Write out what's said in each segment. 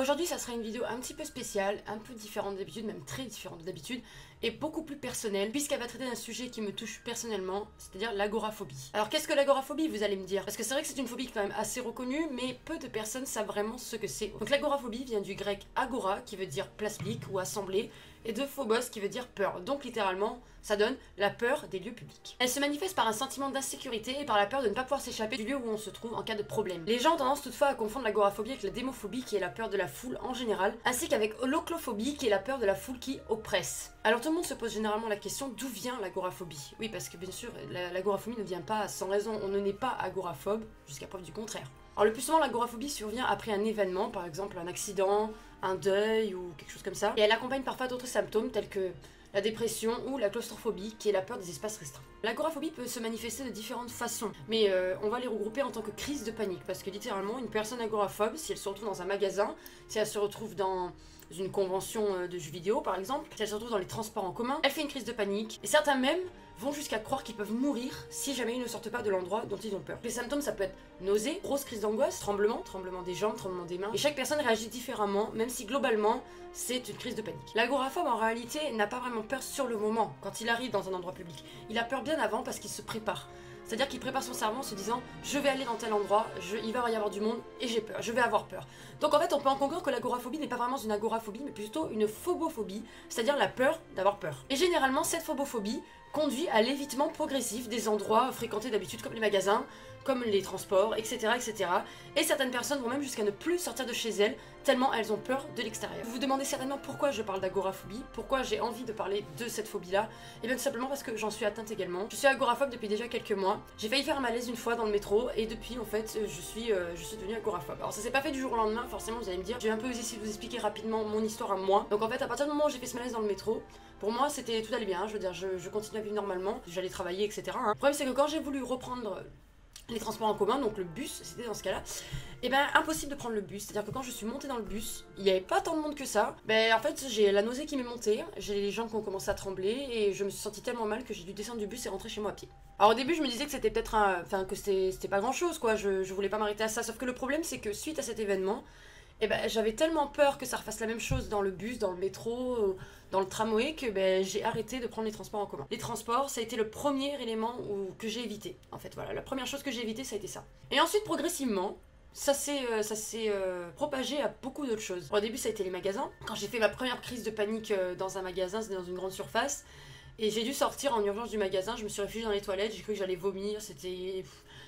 Aujourd'hui, ça sera une vidéo un petit peu spéciale, un peu différente d'habitude, même très différente d'habitude, et beaucoup plus personnelle, puisqu'elle va traiter d'un sujet qui me touche personnellement, c'est-à-dire l'agoraphobie. Alors qu'est-ce que l'agoraphobie, vous allez me dire? Parce que c'est vrai que c'est une phobie quand même assez reconnue, mais peu de personnes savent vraiment ce que c'est. Donc l'agoraphobie vient du grec agora, qui veut dire place publique ou assemblée, et de phobos, qui veut dire peur. Donc littéralement, ça donne la peur des lieux publics. Elle se manifeste par un sentiment d'insécurité et par la peur de ne pas pouvoir s'échapper du lieu où on se trouve en cas de problème. Les gens ont tendance toutefois à confondre l'agoraphobie avec la démophobie, qui est la peur de la foule en général, ainsi qu'avec l'oclophobie, qui est la peur de la foule qui oppresse. Alors tout le monde se pose généralement la question, d'où vient l'agoraphobie? Oui, parce que bien sûr, l'agoraphobie ne vient pas sans raison, on ne naît pas agoraphobe, jusqu'à preuve du contraire. Alors le plus souvent, l'agoraphobie survient après un événement, par exemple un accident, un deuil ou quelque chose comme ça, et elle accompagne parfois d'autres symptômes tels que la dépression ou la claustrophobie, qui est la peur des espaces restreints. L'agoraphobie peut se manifester de différentes façons, mais on va les regrouper en tant que crise de panique, parce que littéralement, une personne agoraphobe, si elle se retrouve dans un magasin, si elle se retrouve dans une convention de jeux vidéo par exemple, si elle se retrouve dans les transports en commun, elle fait une crise de panique, et certains même vont jusqu'à croire qu'ils peuvent mourir si jamais ils ne sortent pas de l'endroit dont ils ont peur. Les symptômes, ça peut être nausée, grosse crise d'angoisse, tremblement des jambes, tremblement des mains, et chaque personne réagit différemment, même si globalement, c'est une crise de panique. L'agoraphobe, en réalité, n'a pas vraiment peur sur le moment, quand il arrive dans un endroit public. Il a peur bien avant parce qu'il se prépare. C'est-à-dire qu'il prépare son cerveau en se disant « je vais aller dans tel endroit, il va y avoir du monde et j'ai peur, je vais avoir peur ». Donc en fait, on peut en conclure que l'agoraphobie n'est pas vraiment une agoraphobie, mais plutôt une phobophobie, c'est-à-dire la peur d'avoir peur. Et généralement, cette phobophobie conduit à l'évitement progressif des endroits fréquentés d'habitude comme les magasins, comme les transports, etc., etc. Et certaines personnes vont même jusqu'à ne plus sortir de chez elles, tellement elles ont peur de l'extérieur. Vous vous demandez certainement pourquoi je parle d'agoraphobie, pourquoi j'ai envie de parler de cette phobie-là. Et bien tout simplement parce que j'en suis atteinte également. Je suis agoraphobe depuis déjà quelques mois. J'ai failli faire un malaise une fois dans le métro, et depuis en fait, je suis devenue agoraphobe. Alors ça s'est pas fait du jour au lendemain, forcément vous allez me dire. J'ai un peu essayé de vous expliquer rapidement mon histoire à moi. Donc en fait, à partir du moment où j'ai fait ce malaise dans le métro, pour moi c'était tout allait bien, je veux dire, je continuais à vivre normalement, j'allais travailler, etc. Le problème c'est que quand j'ai voulu reprendre les transports en commun, donc le bus, c'était dans ce cas-là, et ben impossible de prendre le bus. C'est-à-dire que quand je suis montée dans le bus, il n'y avait pas tant de monde que ça. Ben en fait, j'ai la nausée qui m'est montée, j'ai les jambes qui ont commencé à trembler, et je me suis sentie tellement mal que j'ai dû descendre du bus et rentrer chez moi à pied. Alors au début, je me disais que c'était peut-être enfin que c'était pas grand-chose, quoi, je voulais pas m'arrêter à ça, sauf que le problème c'est que suite à cet événement, et ben j'avais tellement peur que ça refasse la même chose dans le bus, dans le métro, dans le tramway, que ben j'ai arrêté de prendre les transports en commun. Les transports, ça a été le premier élément que j'ai évité. En fait, voilà, la première chose que j'ai évité, ça a été ça. Et ensuite, progressivement, ça s'est propagé à beaucoup d'autres choses. Au début, ça a été les magasins. Quand j'ai fait ma première crise de panique dans un magasin, c'était dans une grande surface, et j'ai dû sortir en urgence du magasin, je me suis réfugiée dans les toilettes, j'ai cru que j'allais vomir, c'était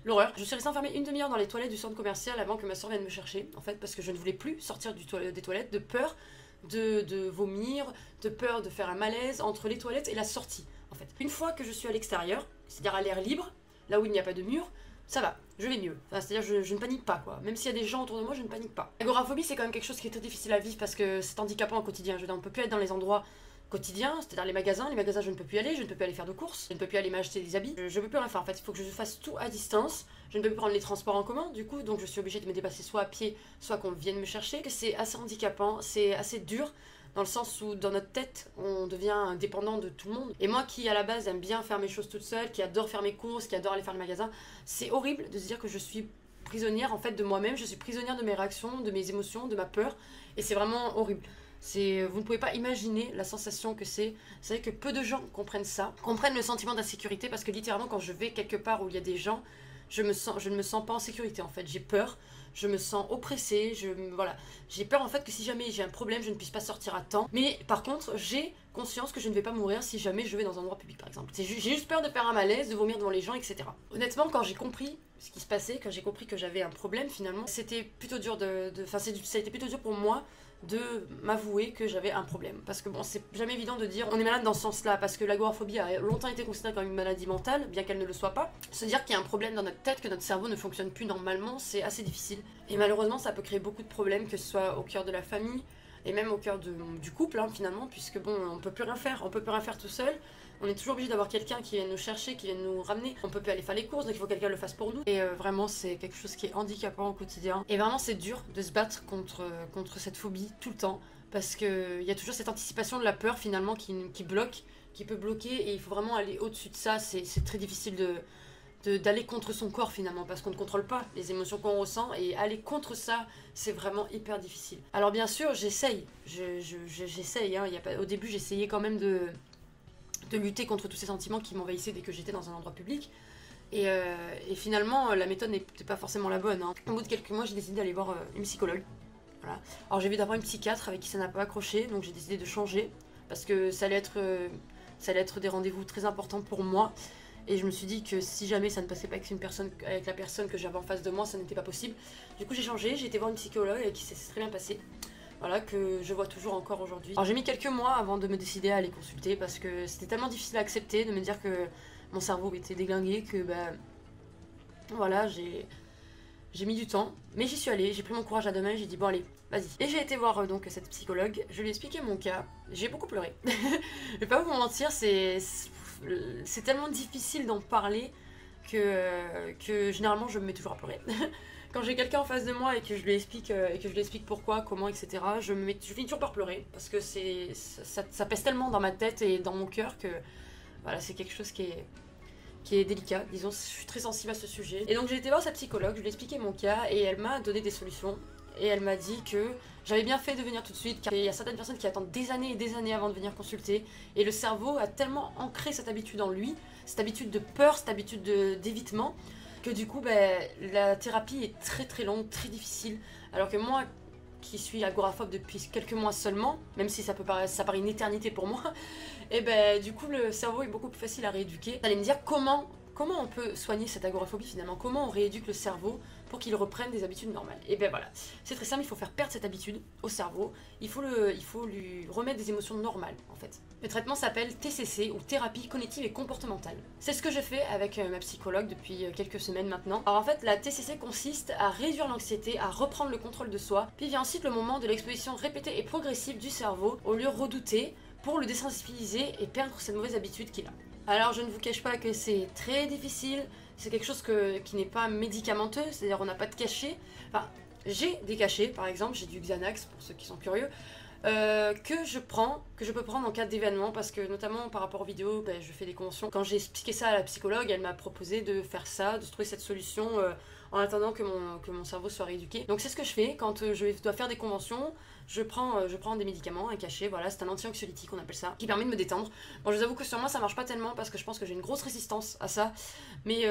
l'horreur. Je suis restée enfermée une demi-heure dans les toilettes du centre commercial avant que ma soeur vienne me chercher, en fait, parce que je ne voulais plus sortir des toilettes de peur de vomir, de peur de faire un malaise entre les toilettes et la sortie, en fait. Une fois que je suis à l'extérieur, c'est-à-dire à l'air libre, là où il n'y a pas de mur, ça va, je vais mieux. Enfin, c'est-à-dire je ne panique pas, quoi. Même s'il y a des gens autour de moi, je ne panique pas. L'agoraphobie, c'est quand même quelque chose qui est très difficile à vivre parce que c'est handicapant au quotidien. Je veux dire, on peut plus être dans les endroits quotidiens, c'est-à-dire les magasins je ne peux plus y aller, je ne peux plus aller faire de courses, je ne peux plus aller m'acheter des habits, je peux plus rien faire en fait, il faut que je fasse tout à distance, je ne peux plus prendre les transports en commun du coup, donc je suis obligée de me déplacer soit à pied, soit qu'on vienne me chercher, que c'est assez handicapant, c'est assez dur, dans le sens où dans notre tête, on devient dépendant de tout le monde. Et moi qui à la base aime bien faire mes choses toute seule, qui adore faire mes courses, qui adore aller faire le magasin, c'est horrible de se dire que je suis prisonnière en fait de moi-même, je suis prisonnière de mes réactions, de mes émotions, de ma peur, et c'est vraiment horrible. Vous ne pouvez pas imaginer la sensation que c'est. C'est vrai que peu de gens comprennent ça, comprennent le sentiment d'insécurité, parce que littéralement quand je vais quelque part où il y a des gens, je ne me sens pas en sécurité en fait, j'ai peur, je me sens oppressée, voilà. J'ai peur en fait que si jamais j'ai un problème, je ne puisse pas sortir à temps. Mais par contre, j'ai conscience que je ne vais pas mourir si jamais je vais dans un endroit public par exemple. J'ai juste peur de faire un malaise, de vomir devant les gens, etc. Honnêtement, quand j'ai compris ce qui se passait, quand j'ai compris que j'avais un problème finalement, c'était plutôt dur ça a été plutôt dur pour moi de m'avouer que j'avais un problème. Parce que bon, c'est jamais évident de dire on est malade dans ce sens-là, parce que l'agoraphobie a longtemps été considérée comme une maladie mentale, bien qu'elle ne le soit pas. Se dire qu'il y a un problème dans notre tête, que notre cerveau ne fonctionne plus normalement, c'est assez difficile. Et malheureusement, ça peut créer beaucoup de problèmes, que ce soit au cœur de la famille, et même au cœur du couple, hein, finalement, puisque bon, on peut plus rien faire tout seul. On est toujours obligé d'avoir quelqu'un qui vienne nous chercher, qui vienne nous ramener. On peut plus aller faire les courses, donc il faut que quelqu'un le fasse pour nous. Et vraiment, c'est quelque chose qui est handicapant au quotidien. Et vraiment, c'est dur de se battre contre cette phobie tout le temps, parce qu'il y a toujours cette anticipation de la peur, finalement, qui bloque, qui peut bloquer, et il faut vraiment aller au-dessus de ça. C'est très difficile de d'aller contre son corps finalement, parce qu'on ne contrôle pas les émotions qu'on ressent, et aller contre ça, c'est vraiment hyper difficile. Alors bien sûr, j'essaye, j'essaye, hein, au début j'essayais quand même de lutter contre tous ces sentiments qui m'envahissaient dès que j'étais dans un endroit public, et finalement la méthode n'était pas forcément la bonne, hein. Au bout de quelques mois, j'ai décidé d'aller voir une psychologue. Voilà. Alors j'ai vu d'abord une psychiatre avec qui ça n'a pas accroché, donc j'ai décidé de changer, parce que ça allait être des rendez-vous très importants pour moi. Et je me suis dit que si jamais ça ne passait pas avec la personne que j'avais en face de moi, ça n'était pas possible. Du coup j'ai changé, j'ai été voir une psychologue et qui s'est très bien passé. Voilà, que je vois toujours encore aujourd'hui. Alors j'ai mis quelques mois avant de me décider à aller consulter parce que c'était tellement difficile à accepter de me dire que mon cerveau était déglingué que voilà, j'ai mis du temps. Mais j'y suis allée, j'ai pris mon courage à deux mains et j'ai dit bon allez, vas-y. Et j'ai été voir donc cette psychologue, je lui ai expliqué mon cas, j'ai beaucoup pleuré. Je vais pas vous mentir, c'est tellement difficile d'en parler que généralement je me mets toujours à pleurer. Quand j'ai quelqu'un en face de moi et que je lui explique pourquoi, comment, etc., je finis toujours par pleurer parce que ça pèse tellement dans ma tête et dans mon cœur que voilà, c'est quelque chose qui est délicat, disons, je suis très sensible à ce sujet. Et donc j'ai été voir sa psychologue, je lui ai expliqué mon cas et elle m'a donné des solutions. Et elle m'a dit que j'avais bien fait de venir tout de suite, car il y a certaines personnes qui attendent des années et des années avant de venir consulter. Et le cerveau a tellement ancré cette habitude en lui, cette habitude de peur, cette habitude d'évitement, que du coup, la thérapie est très très longue, très difficile. Alors que moi, qui suis agoraphobe depuis quelques mois seulement, même si ça paraît une éternité pour moi, et du coup, le cerveau est beaucoup plus facile à rééduquer. Vous allez me dire comment on peut soigner cette agoraphobie finalement, comment on rééduque le cerveau pour qu'il reprenne des habitudes normales. Et voilà, c'est très simple, il faut faire perdre cette habitude au cerveau, il faut lui remettre des émotions normales en fait. Le traitement s'appelle TCC ou thérapie cognitive et comportementale. C'est ce que je fais avec ma psychologue depuis quelques semaines maintenant. Alors en fait, la TCC consiste à réduire l'anxiété, à reprendre le contrôle de soi, puis vient ensuite le moment de l'exposition répétée et progressive du cerveau au lieu redouté pour le désensibiliser et perdre cette mauvaise habitude qu'il a. Alors je ne vous cache pas que c'est très difficile, c'est quelque chose qui n'est pas médicamenteux, c'est-à-dire on n'a pas de cachet. Enfin, j'ai des cachets, par exemple, j'ai du Xanax pour ceux qui sont curieux, que je peux prendre en cas d'événement, parce que notamment par rapport aux vidéos, je fais des conventions. Quand j'ai expliqué ça à la psychologue, elle m'a proposé de faire ça, de trouver cette solution en attendant que mon cerveau soit rééduqué. Donc c'est ce que je fais quand je dois faire des conventions. Je prends des médicaments, un cachet, voilà, c'est un anti-anxiolytique on appelle ça, qui permet de me détendre. Bon, je vous avoue que sur moi ça marche pas tellement parce que je pense que j'ai une grosse résistance à ça, mais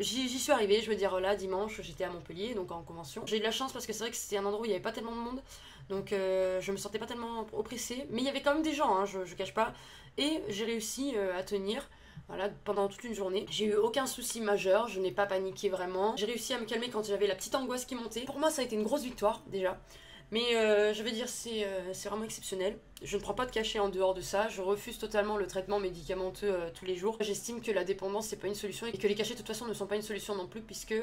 j'y suis arrivée, je veux dire là, dimanche, j'étais à Montpellier, donc en convention. J'ai eu de la chance parce que c'est vrai que c'était un endroit où il n'y avait pas tellement de monde, donc je me sentais pas tellement oppressée, mais il y avait quand même des gens, hein, je cache pas, et j'ai réussi à tenir. Voilà, pendant toute une journée. J'ai eu aucun souci majeur, je n'ai pas paniqué vraiment. J'ai réussi à me calmer quand j'avais la petite angoisse qui montait. Pour moi, ça a été une grosse victoire, déjà. Mais je veux dire, c'est vraiment exceptionnel. Je ne prends pas de cachet en dehors de ça. Je refuse totalement le traitement médicamenteux tous les jours. J'estime que la dépendance, c'est pas une solution et que les cachets, de toute façon, ne sont pas une solution non plus, puisque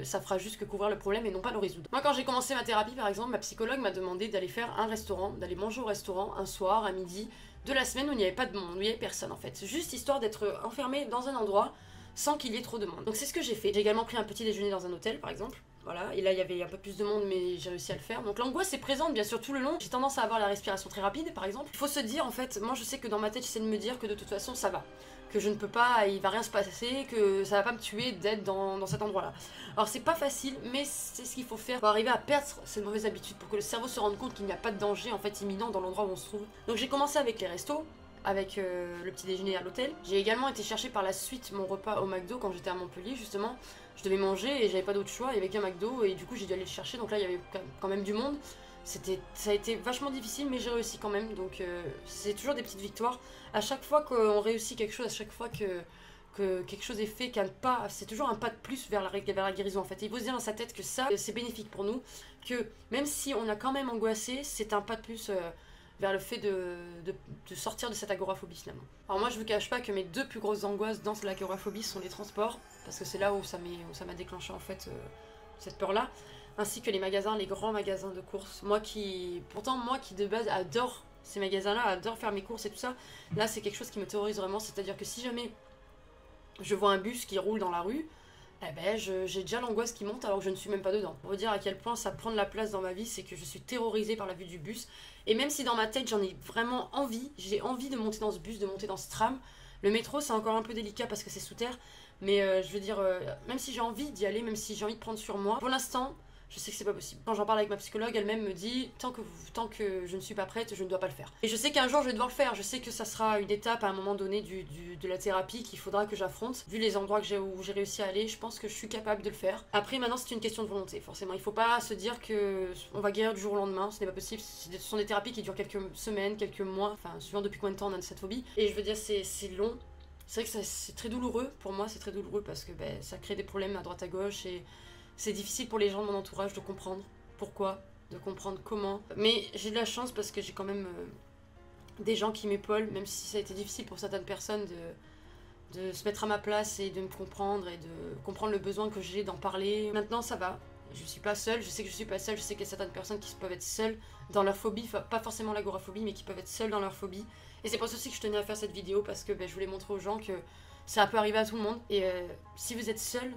ça fera juste que couvrir le problème et non pas le résoudre. Moi, quand j'ai commencé ma thérapie, par exemple, ma psychologue m'a demandé d'aller faire un restaurant, d'aller manger au restaurant un soir, à midi, de la semaine où il n'y avait pas de monde, où il n'y avait personne en fait. Juste histoire d'être enfermé dans un endroit sans qu'il y ait trop de monde. Donc c'est ce que j'ai fait. J'ai également pris un petit déjeuner dans un hôtel par exemple. Voilà, et là il y avait un peu plus de monde mais j'ai réussi à le faire. Donc l'angoisse est présente bien sûr tout le long. J'ai tendance à avoir la respiration très rapide par exemple. Il faut se dire en fait, moi je sais que dans ma tête j'essaie de me dire que de toute façon ça va. Que je ne peux pas, il va rien se passer, que ça va pas me tuer d'être dans cet endroit là. Alors c'est pas facile mais c'est ce qu'il faut faire pour arriver à perdre cette mauvaise habitude, pour que le cerveau se rende compte qu'il n'y a pas de danger en fait imminent dans l'endroit où on se trouve. Donc j'ai commencé avec les restos, avec le petit déjeuner à l'hôtel. J'ai également été chercher par la suite mon repas au McDo quand j'étais à Montpellier justement. Je devais manger et j'avais pas d'autre choix, il y avait qu'un McDo et du coup j'ai dû aller le chercher, donc là il y avait quand même du monde. Ça a été vachement difficile mais j'ai réussi quand même, donc c'est toujours des petites victoires. À chaque fois qu'on réussit quelque chose, à chaque fois que quelque chose est fait, qu'un pas, c'est toujours un pas de plus vers la guérison en fait. Et il faut se dire dans sa tête que ça, c'est bénéfique pour nous, que même si on a quand même angoissé, c'est un pas de plus vers le fait de sortir de cette agoraphobie finalement. Alors moi je vous cache pas que mes deux plus grosses angoisses dans l'agoraphobie sont les transports, parce que c'est là où ça m'a déclenché en fait cette peur là, ainsi que les magasins, les grands magasins de courses. Pourtant moi qui de base adore ces magasins là, adore faire mes courses et tout ça, là c'est quelque chose qui me terrorise vraiment, c'est-à-dire que si jamais je vois un bus qui roule dans la rue, j'ai déjà l'angoisse qui monte alors que je ne suis même pas dedans. Pour vous dire à quel point ça prend de la place dans ma vie, c'est que je suis terrorisée par la vue du bus. Et même si dans ma tête j'en ai vraiment envie, j'ai envie de monter dans ce bus, de monter dans ce tram. Le métro c'est encore un peu délicat parce que c'est sous terre, Mais je veux dire, même si j'ai envie d'y aller, même si j'ai envie de prendre sur moi, pour l'instant, je sais que c'est pas possible. Quand j'en parle avec ma psychologue, elle-même me dit tant que je ne suis pas prête, je ne dois pas le faire. Et je sais qu'un jour je vais devoir le faire. Je sais que ça sera une étape à un moment donné de la thérapie qu'il faudra que j'affronte. Vu les endroits où j'ai réussi à aller, je pense que je suis capable de le faire. Après, maintenant, c'est une question de volonté, forcément. Il faut pas se dire que on va guérir du jour au lendemain. Ce n'est pas possible. Ce sont des thérapies qui durent quelques semaines, quelques mois, enfin, suivant depuis combien de temps on a cette phobie. Et je veux dire, c'est long. C'est vrai que c'est très douloureux. Pour moi, c'est très douloureux parce que ça crée des problèmes à droite à gauche et c'est difficile pour les gens de mon entourage de comprendre pourquoi, de comprendre comment. Mais j'ai de la chance parce que j'ai quand même des gens qui m'épaulent, même si ça a été difficile pour certaines personnes de se mettre à ma place et de me comprendre et de comprendre le besoin que j'ai d'en parler. Maintenant, ça va. Je suis pas seule, je sais que je suis pas seule, je sais qu'il y a certaines personnes qui peuvent être seules dans leur phobie, pas forcément l'agoraphobie, mais qui peuvent être seules dans leur phobie. Et c'est pour ça aussi que je tenais à faire cette vidéo parce que je voulais montrer aux gens que ça peut arriver à tout le monde. Et si vous êtes seul,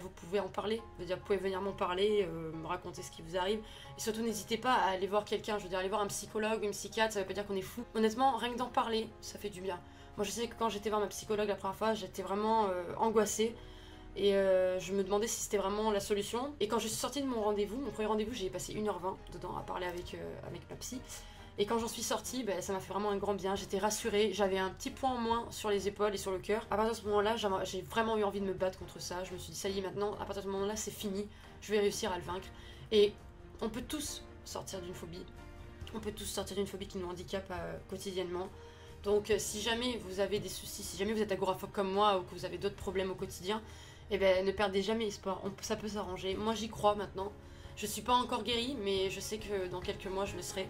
vous pouvez en parler. Je veux dire, vous pouvez venir m'en parler, me raconter ce qui vous arrive. Et surtout, n'hésitez pas à aller voir quelqu'un. Je veux dire, aller voir un psychologue ou une psychiatre, ça veut pas dire qu'on est fou. Honnêtement, rien que d'en parler, ça fait du bien. Moi, je sais que quand j'étais voir ma psychologue la première fois, j'étais vraiment angoissée. Et je me demandais si c'était vraiment la solution. Et quand je suis sortie de mon rendez-vous, mon premier rendez-vous, j'ai passé 1h20 dedans à parler avec ma psy. Et quand j'en suis sortie, ça m'a fait vraiment un grand bien. J'étais rassurée, j'avais un petit point en moins sur les épaules et sur le cœur. À partir de ce moment-là, j'ai vraiment eu envie de me battre contre ça. Je me suis dit, ça y est, maintenant, à partir de ce moment-là, c'est fini. Je vais réussir à le vaincre. Et on peut tous sortir d'une phobie. On peut tous sortir d'une phobie qui nous handicape quotidiennement. Donc si jamais vous avez des soucis, si jamais vous êtes agoraphobe comme moi ou que vous avez d'autres problèmes au quotidien, ne perdez jamais espoir. Ça peut s'arranger. Moi, j'y crois maintenant. Je suis pas encore guérie, mais je sais que dans quelques mois, je le serai.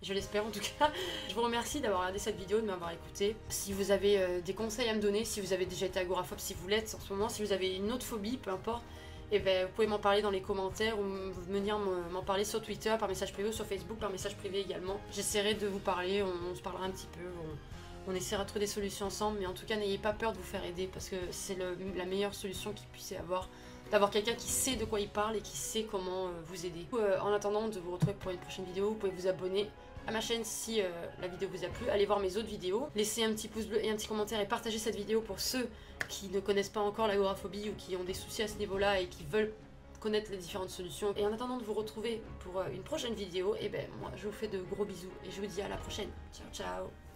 Je l'espère en tout cas. Je vous remercie d'avoir regardé cette vidéo, de m'avoir écouté. Si vous avez des conseils à me donner, si vous avez déjà été agoraphobe, si vous l'êtes en ce moment, si vous avez une autre phobie, peu importe, vous pouvez m'en parler dans les commentaires ou venir m'en parler sur Twitter, par message privé ou sur Facebook, par message privé également. J'essaierai de vous parler, on se parlera un petit peu, on essaiera de trouver des solutions ensemble, mais en tout cas n'ayez pas peur de vous faire aider parce que c'est la meilleure solution qu'il puisse y avoir. D'avoir quelqu'un qui sait de quoi il parle et qui sait comment vous aider. En attendant de vous retrouver pour une prochaine vidéo, vous pouvez vous abonner à ma chaîne si la vidéo vous a plu. Allez voir mes autres vidéos. Laissez un petit pouce bleu et un petit commentaire et partagez cette vidéo pour ceux qui ne connaissent pas encore l'agoraphobie ou qui ont des soucis à ce niveau-là et qui veulent connaître les différentes solutions. Et en attendant de vous retrouver pour une prochaine vidéo, moi je vous fais de gros bisous et je vous dis à la prochaine. Ciao ciao.